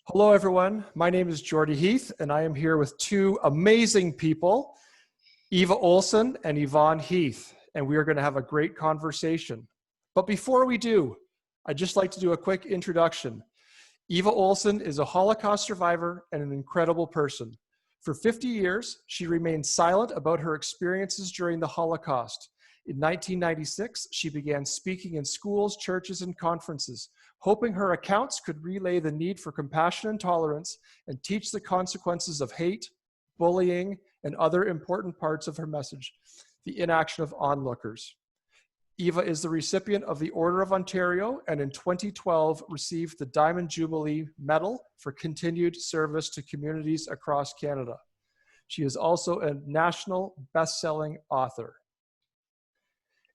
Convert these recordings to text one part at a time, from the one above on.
Hello, everyone. My name is Yvonne Heath, and I am here with two amazing people, Eva Olsson and Yvonne Heath, and we are going to have a great conversation. But before we do, I'd just like to do a quick introduction. Eva Olsson is a Holocaust survivor and an incredible person. For 50 years, she remained silent about her experiences during the Holocaust. In 1996, she began speaking in schools, churches, and conferences, hoping her accounts could relay the need for compassion and tolerance and teach the consequences of hate, bullying, and other important parts of her message, the inaction of onlookers. Eva is the recipient of the Order of Ontario and in 2012 received the Diamond Jubilee Medal for continued service to communities across Canada. She is also a national best-selling author.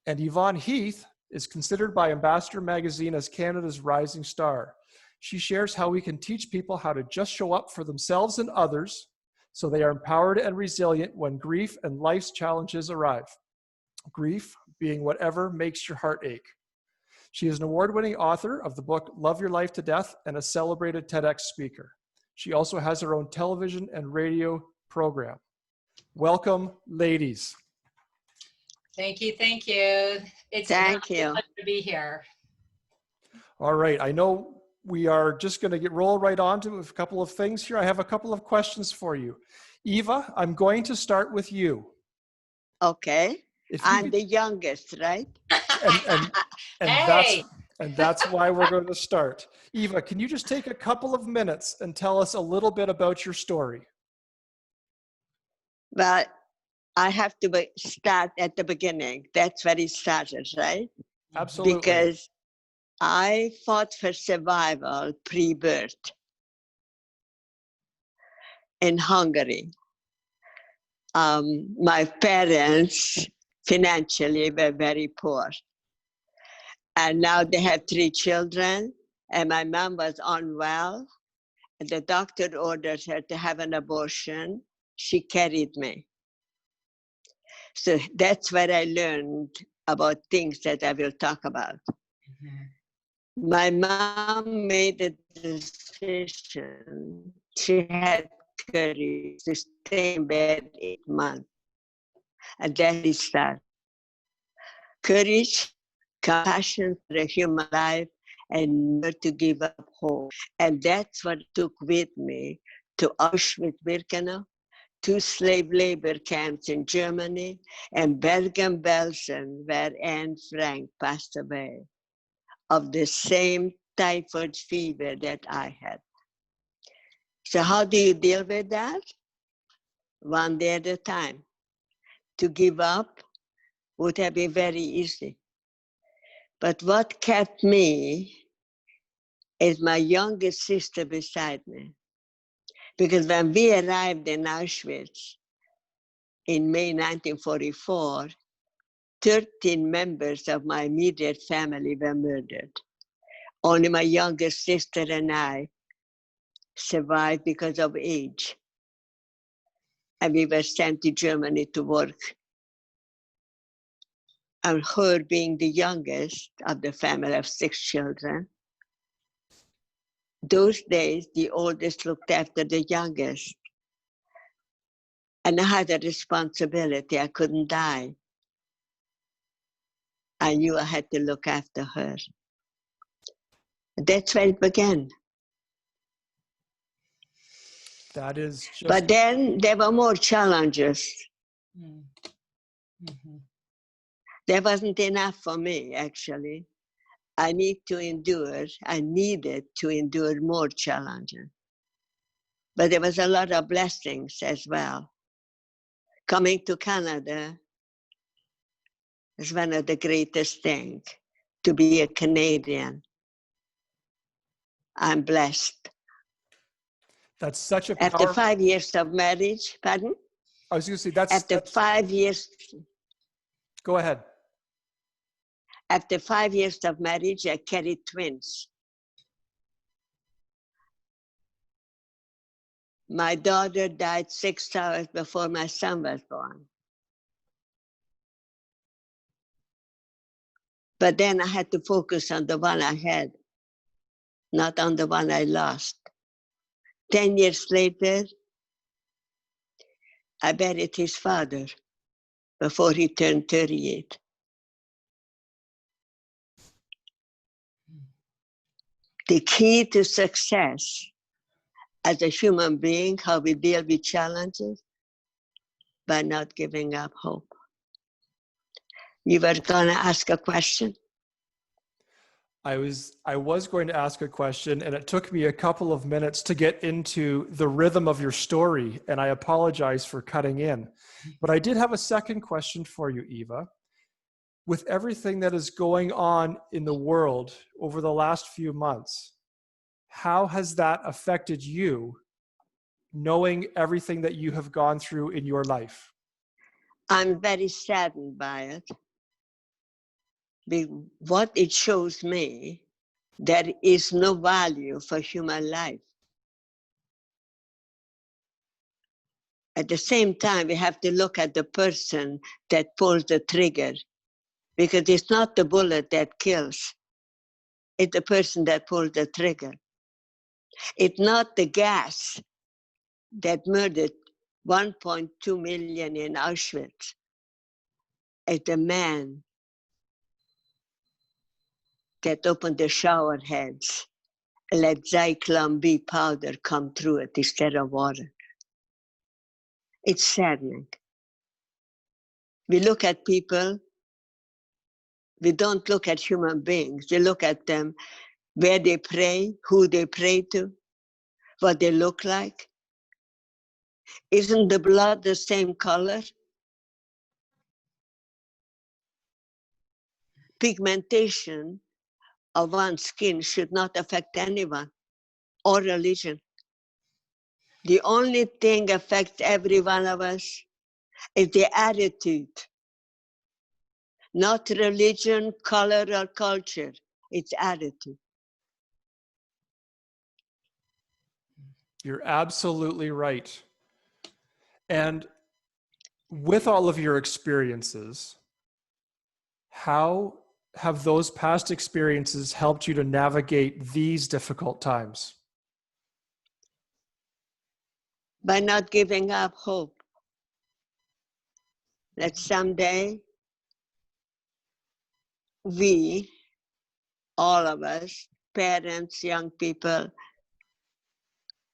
And Yvonne Heath is considered by Ambassador Magazine as Canada's rising star. She shares how we can teach people how to just show up for themselves and others so they are empowered and resilient when grief and life's challenges arrive. Grief being whatever makes your heart ache. She is an award-winning author of the book Love Your Life to Death and a celebrated TEDx speaker. She also has her own television and radio program. Welcome, ladies. Thank you. Thank you. It's a pleasure to be here. All right. I know we are just going to roll right on to a couple of things here. I have a couple of questions for you. Eva, I'm going to start with you. Okay. I'm the youngest, right? And hey! that's why we're going to start. Eva, can you just take a couple of minutes and tell us a little bit about your story? Well, I have to start at the beginning. That's where it started, right? Absolutely. Because I fought for survival pre-birth in Hungary. My parents financially were very poor. And now they have 3 children, and my mom was unwell, and the doctor ordered her to have an abortion. She carried me. So that's where I learned about things that I will talk about. Mm-hmm. My mom made a decision. She had courage to stay in bed 8 months. And that is that. Courage, compassion for a human life, and not to give up hope. And that's what I took with me to Auschwitz-Birkenau, 2 slave labor camps in Germany, and Bergen-Belsen, where Anne Frank passed away of the same typhoid fever that I had. So how do you deal with that? One day at a time. To give up would have been very easy. But what kept me is my youngest sister beside me. Because when we arrived in Auschwitz in May 1944, 13 members of my immediate family were murdered. Only my youngest sister and I survived because of age. And we were sent to Germany to work. And her being the youngest of the family of 6 children, those days, the oldest looked after the youngest. And I had a responsibility. I couldn't die. I knew I had to look after her. That's where it began. That is just... But then there were more challenges. Mm-hmm. There wasn't enough for me, actually. I needed to endure more challenges. But there was a lot of blessings as well. Coming to Canada is one of the greatest things, to be a Canadian. I'm blessed. That's such a powerful... After 5 years of marriage, pardon? I was going to say that's... After 5 years... Go ahead. After 5 years of marriage, I carried twins. My daughter died 6 hours before my son was born. But then I had to focus on the one I had, not on the one I lost. 10 years later, I buried his father before he turned 38. The key to success as a human being, how we deal with challenges, by not giving up hope. You were going to ask a question? I was going to ask a question, and it took me a couple of minutes to get into the rhythm of your story, and I apologize for cutting in. But I did have a second question for you, Eva. With everything that is going on in the world over the last few months, how has that affected you, knowing everything that you have gone through in your life? I'm very saddened by it. What it shows me, there is no value for human life. At the same time, we have to look at the person that pulls the trigger, because it's not the bullet that kills, it's the person that pulls the trigger. It's not the gas that murdered 1.2 million in Auschwitz. It's the man that opened the shower heads and let Zyklon B powder come through it instead of water. It's saddening. We look at people, we don't look at human beings. We look at them, where they pray, who they pray to, what they look like. Isn't the blood the same color? Pigmentation of one's skin should not affect anyone or religion. The only thing affects every one of us is the attitude, not religion, color, or culture. It's attitude. You're absolutely right. And with all of your experiences, how have those past experiences helped you to navigate these difficult times? By not giving up hope that someday we, all of us, parents, young people,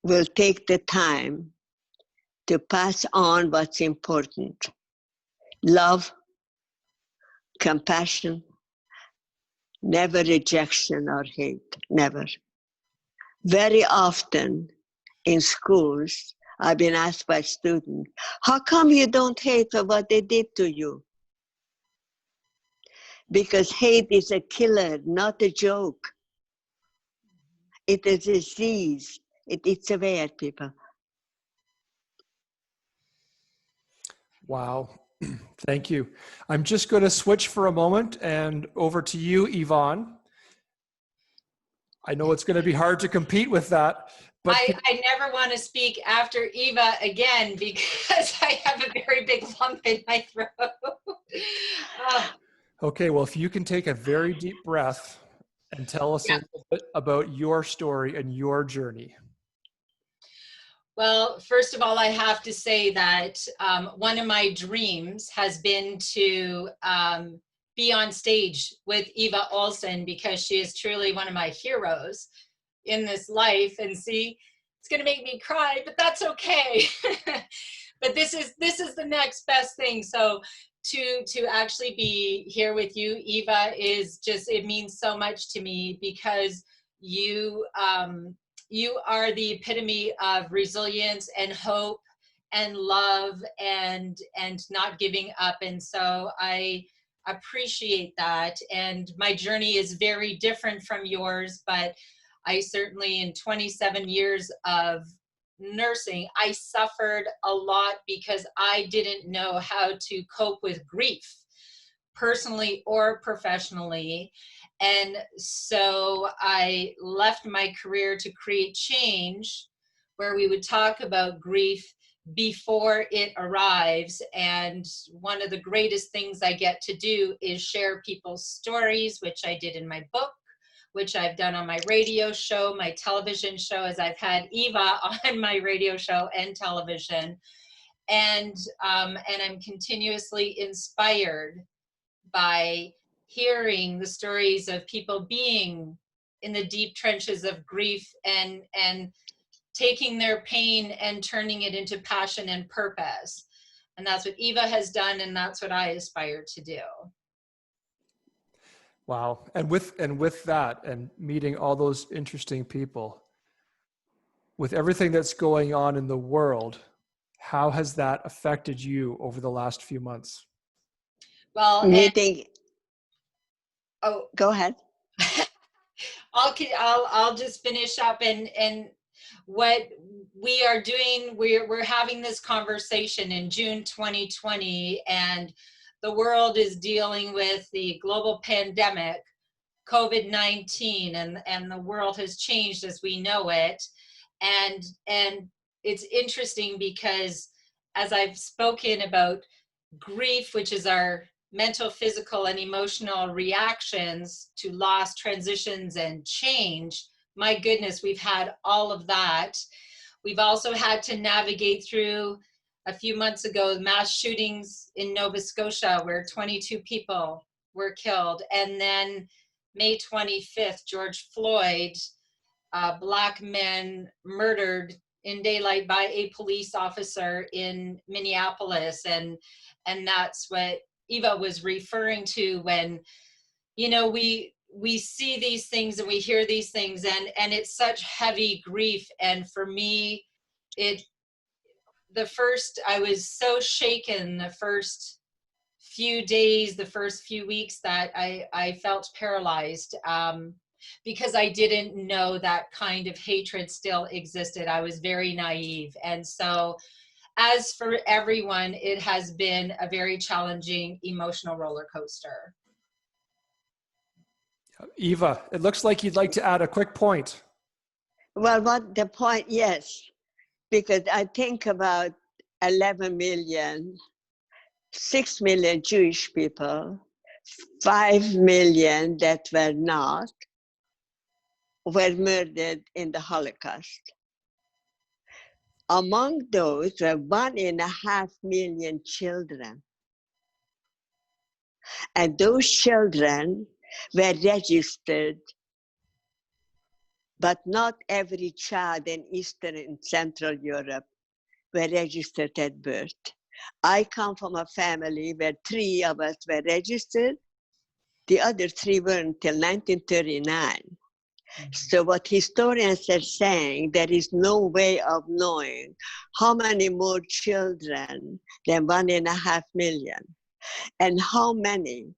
will take the time to pass on what's important. Love, compassion, never rejection or hate, never. Very often in schools, I've been asked by students, how come you don't hate for what they did to you? Because hate is a killer, not a joke. It is a disease. It eats away at people. Wow. Thank you. I'm just going to switch for a moment and over to you, Yvonne. I know it's going to be hard to compete with that, but I never want to speak after Eva again because I have a very big lump in my throat. okay, well, if you can take a very deep breath and tell us a little bit about your story and your journey. Well, first of all, I have to say that one of my dreams has been to be on stage with Eva Olsson because she is truly one of my heroes in this life. And see, it's going to make me cry, but that's okay. But this is the next best thing. So to actually be here with you, Eva, is just, it means so much to me because you are the epitome of resilience and hope and love and not giving up. And so I appreciate that. And my journey is very different from yours, but I certainly, in 27 years of nursing, I suffered a lot because I didn't know how to cope with grief, personally or professionally. And so I left my career to create change, where we would talk about grief before it arrives. And one of the greatest things I get to do is share people's stories, which I did in my book. which I've done on my radio show, my television show, as I've had Eva on my radio show and television. And I'm continuously inspired by hearing the stories of people being in the deep trenches of grief and taking their pain and turning it into passion and purpose. And that's what Eva has done, and that's what I aspire to do. Wow. And with that and meeting all those interesting people, with everything that's going on in the world, how has that affected you over the last few months? Well, Meeting. Oh, go ahead. I'll just finish up and what we are doing. We're having this conversation in June 2020, and the world is dealing with the global pandemic, COVID-19, and the world has changed as we know it. And it's interesting because as I've spoken about grief, which is our mental, physical, and emotional reactions to loss, transitions, and change, my goodness, we've had all of that. We've also had to navigate through, a few months ago, mass shootings in Nova Scotia where 22 people were killed. And then May 25th, George Floyd, Black men murdered in daylight by a police officer in Minneapolis. And that's what Eva was referring to when, we see these things and we hear these things, and it's such heavy grief. And for me, I was so shaken the first few days, the first few weeks, that I felt paralyzed, because I didn't know that kind of hatred still existed. I was very naive. And so, as for everyone, it has been a very challenging emotional roller coaster. Eva, it looks like you'd like to add a quick point. Well, what the point, yes, because I think about 11 million, 6 million Jewish people, 5 million that were not, were murdered in the Holocaust. Among those were 1.5 million children. And those children were registered, but not every child in Eastern and Central Europe were registered at birth. I come from a family where 3 of us were registered. The other 3 weren't until 1939. So what historians are saying, there is no way of knowing how many more children than 1.5 million, and how many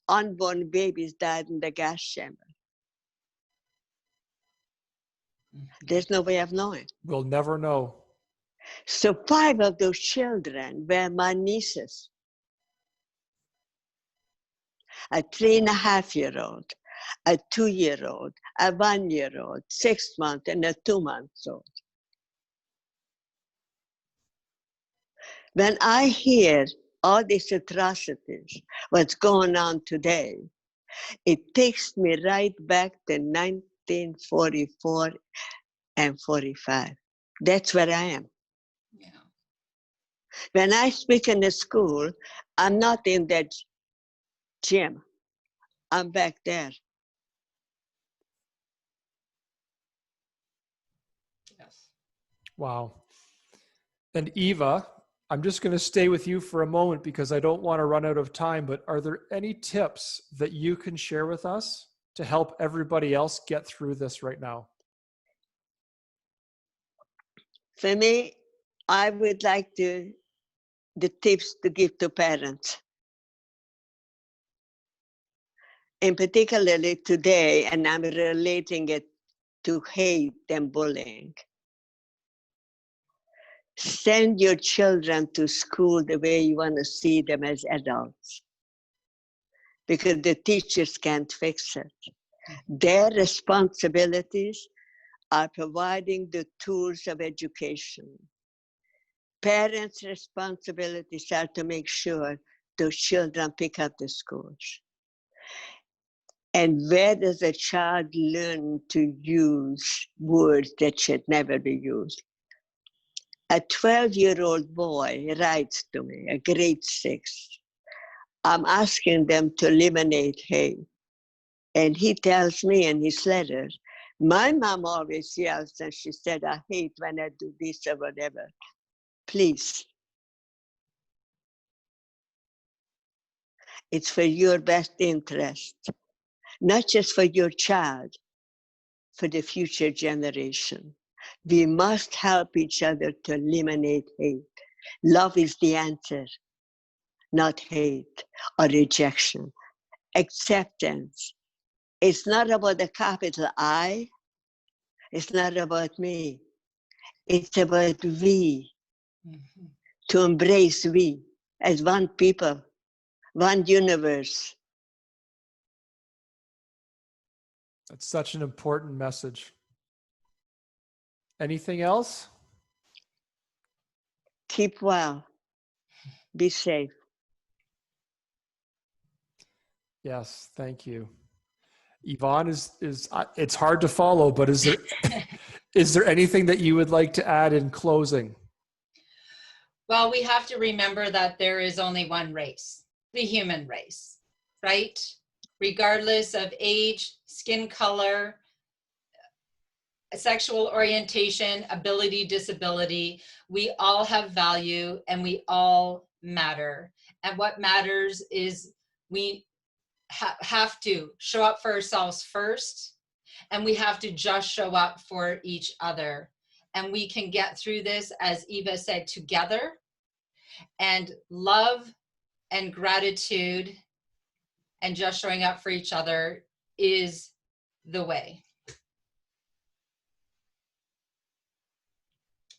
unborn babies died in the gas chamber. There's no way of knowing. We'll never know. So 5 of those children were my nieces. A 3.5-year-old, a 2-year-old, a 1-year-old, 6-month, and a 2-month-old. When I hear all these atrocities, what's going on today, it takes me right back to 1944 and 45. That's where I am. Yeah. When I speak in the school, I'm not in that gym. I'm back there. Yes. Wow. And Eva, I'm just going to stay with you for a moment because I don't want to run out of time, but are there any tips that you can share with us to help everybody else get through this right now? For me, I would like the tips to give to parents. And particularly today, and I'm relating it to hate and bullying. Send your children to school the way you want to see them as adults, because the teachers can't fix it. Their responsibilities are providing the tools of education. Parents' responsibilities are to make sure those children pick up the schools. And where does a child learn to use words that should never be used? A 12-year-old boy writes to me, a grade 6. I'm asking them to eliminate hate. And he tells me in his letter, my mom always yells and she said, I hate when I do this or whatever. Please. It's for your best interest, not just for your child, for the future generation. We must help each other to eliminate hate. Love is the answer, not hate or rejection. Acceptance. It's not about the capital I. It's not about me. It's about we. Mhm. To embrace we as one people, one universe. That's such an important message. Anything else? Keep well. Be safe. Yes, thank you. Yvonne, it's hard to follow, but is there anything that you would like to add in closing? Well, we have to remember that there is only one race, the human race, right? Regardless of age, skin color, sexual orientation, ability, disability, we all have value and we all matter. And what matters is we have to show up for ourselves first, and we have to just show up for each other. And we can get through this, as Eva said, together. And love and gratitude and just showing up for each other is the way.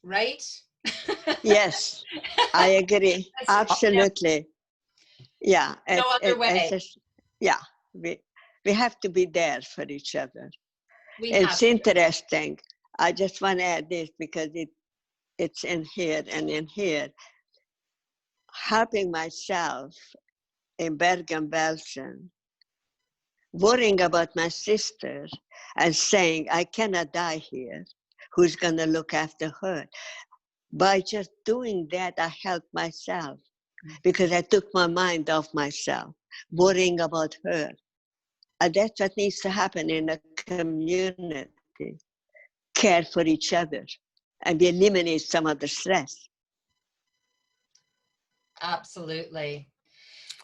Right? Yes, I agree. Absolutely. Yeah. No other way. Yeah. We have to be there for each other. It's To. interesting. I just want to add this because it's in here and in here. Helping myself in Bergen-Belsen, worrying about my sister and saying, I cannot die here. Who's going to look after her? By just doing that, I helped myself because I took my mind off myself, worrying about her. And that's what needs to happen in a community. Care for each other and we eliminate some of the stress. Absolutely.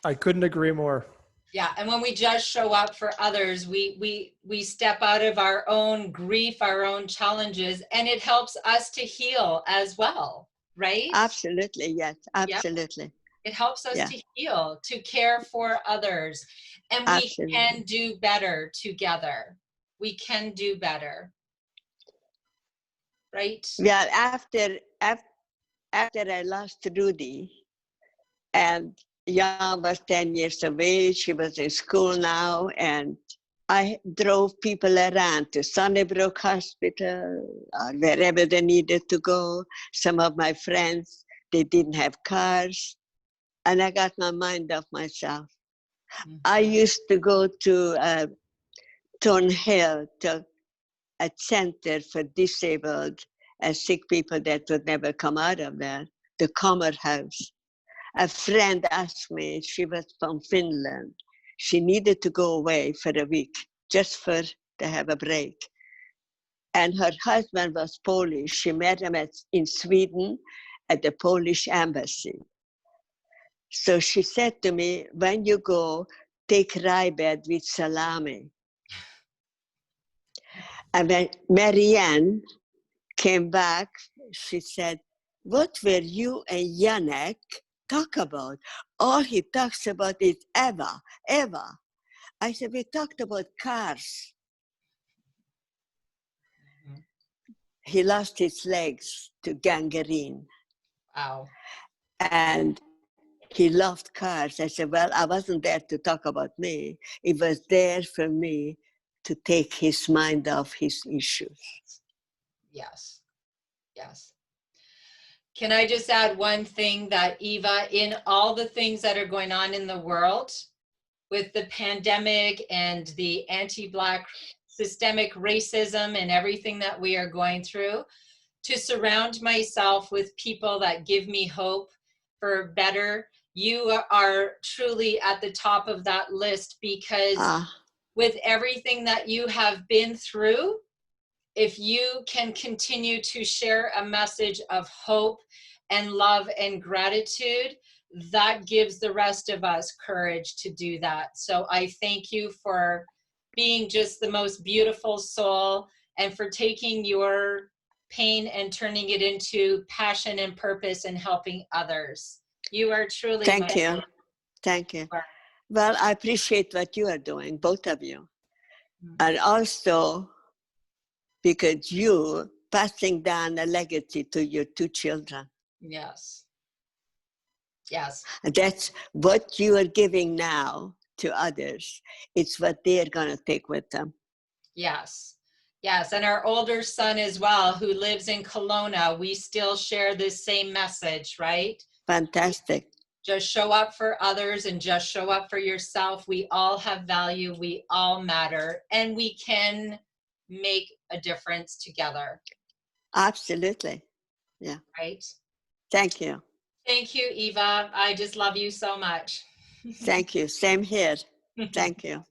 I couldn't agree more. Yeah, and when we just show up for others, we step out of our own grief, our own challenges, and it helps us to heal as well, right? Absolutely, yes, absolutely. Yep. It helps us to heal, to care for others, and we can do better together. We can do better, right? Well, after I lost Rudy, and Jan was 10 years of age, she was in school now, and I drove people around to Sunnybrook Hospital, wherever they needed to go. Some of my friends, they didn't have cars, and I got my mind off myself. Mm-hmm. I used to go to Thornhill, to a center for disabled and sick people that would never come out of there, the Comer House. A friend asked me, she was from Finland. She needed to go away for a week, just to have a break. And her husband was Polish. She met him in Sweden at the Polish embassy. So she said to me, when you go, take rye bread with salami. And when Marianne came back, she said, what were you and Janek talk about? All he talks about is Eva. I said, we talked about cars. Mm-hmm. He lost his legs to gangrene. Wow. And he loved cars. I said, well, I wasn't there to talk about me. It was there for me to take his mind off his issues. Yes. Yes. Can I just add one thing that Eva, in all the things that are going on in the world, with the pandemic and the anti-Black systemic racism and everything that we are going through, to surround myself with people that give me hope for better. You are truly at the top of that list, because with everything that you have been through, if you can continue to share a message of hope and love and gratitude, that gives the rest of us courage to do that. So I thank you for being just the most beautiful soul, and for taking your pain and turning it into passion and purpose and helping others. You are truly Thank you. Thank you. Well, I appreciate what you are doing, both of you. And also because you passing down a legacy to your two children. Yes. Yes. And that's what you are giving now to others. It's what they're going to take with them. Yes. Yes. And our older son as well, who lives in Kelowna, we still share this same message, right? Fantastic. Just show up for others and just show up for yourself. We all have value. We all matter, and we can make a difference together. Absolutely. Yeah. Right. Thank you. Thank you, Eva. I just love you so much. Thank you. Same here. Thank you.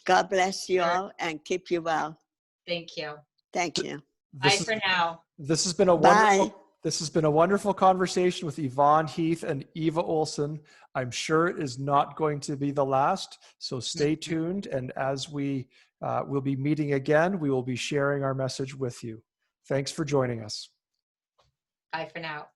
God bless you all and keep you well. Thank you. Thank you. Bye for now. This has been a wonderful. This has been a wonderful conversation with Yvonne Heath and Eva Olsson. I'm sure it is not going to be the last, so stay tuned. And as we will be meeting again, we will be sharing our message with you. Thanks for joining us. Bye for now.